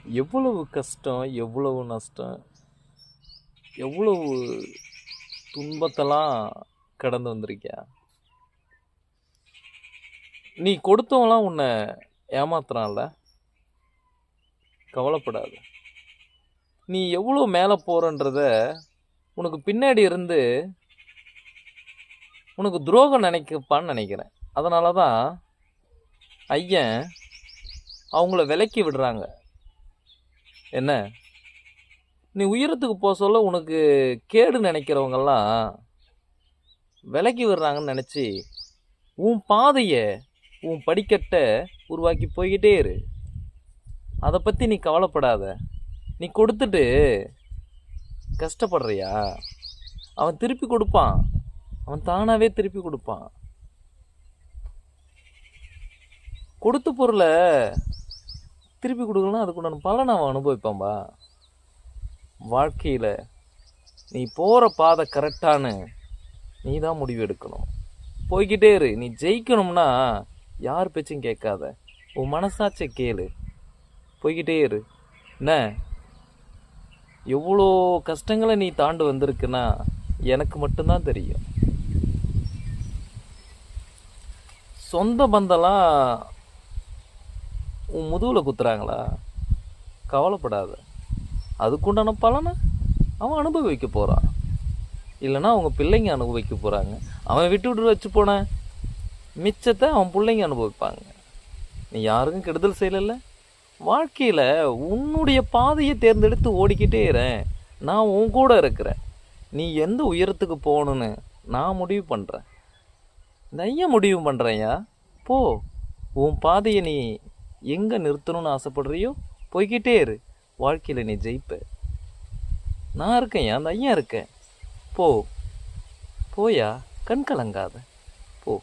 எவ்வளவு கஷ்டம், எவ்வளவு நஷ்டம், எவ்வளவு துன்பத்தெல்லாம் கடந்து வந்திருக்கியா? நீ கொடுத்தவங்களாம் உன்னை ஏமாத்துறான்ல, கவலைப்படாத. நீ எவ்வளோ மேலே போகிறன்றத உனக்கு பின்னாடி இருந்து உனக்கு துரோகம் நினைக்கப்பான்னு நினைக்கிறேன். அதனால தான் ஐயன் அவங்கள விலக்கி விடுறாங்க. என்ன, நீ உயரத்துக்கு போக சொல்ல உனக்கு கேடு நினைக்கிறவங்கெல்லாம் விலக்கி விடுறாங்கன்னு நினச்சி உன் பாதையை, உன் படிக்கட்டை உருவாக்கி போய்கிட்டே இரு. அதை பற்றி நீ கவலைப்படாத. நீ கொடுத்துட்டு கஷ்டப்படுறியா? அவன் திருப்பி கொடுப்பான், அவன் தானாகவே திருப்பி கொடுப்பான். கொடுத்த பொருளை திருப்பி கொடுக்கலாம், அதுக்குண்டான பலனை அவன் அனுபவிப்பான்பா. வாழ்க்கையில் நீ போகிற பாதை கரெக்டானு நீ தான் முடிவு எடுக்கணும். போய்கிட்டே இரு. நீ ஜெயிக்கணும்னா யார் பேச்சும் கேட்காத, உன் மனசாட்சியை கேளு. போய்கிட்டே இரு. என்ன, எவ்வளோ கஷ்டங்களை நீ தாண்டு வந்திருக்குன்னா எனக்கு மட்டும்தான் தெரியும். சொந்த பந்தெல்லாம் உன் முதுகில் குத்துறாங்களா? கவலைப்படாத. அதுக்குண்டான பலனை அவன் அனுபவிக்க போகிறான், இல்லைன்னா அவங்க பிள்ளைங்க அனுபவிக்க போகிறாங்க. அவன் விட்டு வச்சு போன மிச்சத்தை அவன் பிள்ளைங்க அனுபவிப்பாங்க. நீ யாருக்கும் கெடுதல் செய்யலைல்ல. வாழ்க்கையில் உன்னுடைய பாதையை தேர்ந்தெடுத்து ஓடிக்கிட்டே இருறேன். நான் உன் கூட இருக்கிறேன். நீ எந்த உயரத்துக்கு போகணுன்னு நான் முடிவு பண்ணுறேன். இந்த ஐயன் முடிவு பண்ணுறேன்யா. போ, உன் பாதையை நீ எங்கே நிறுத்தணும்னு ஆசைப்படுறியோ போய்கிட்டே இரு. வாழ்க்கையில் நீ ஜெயிப்ப. நான் இருக்கேன்யா, அந்த ஐயன் இருக்கேன். போ, போயா, கண் கலங்காத, போ.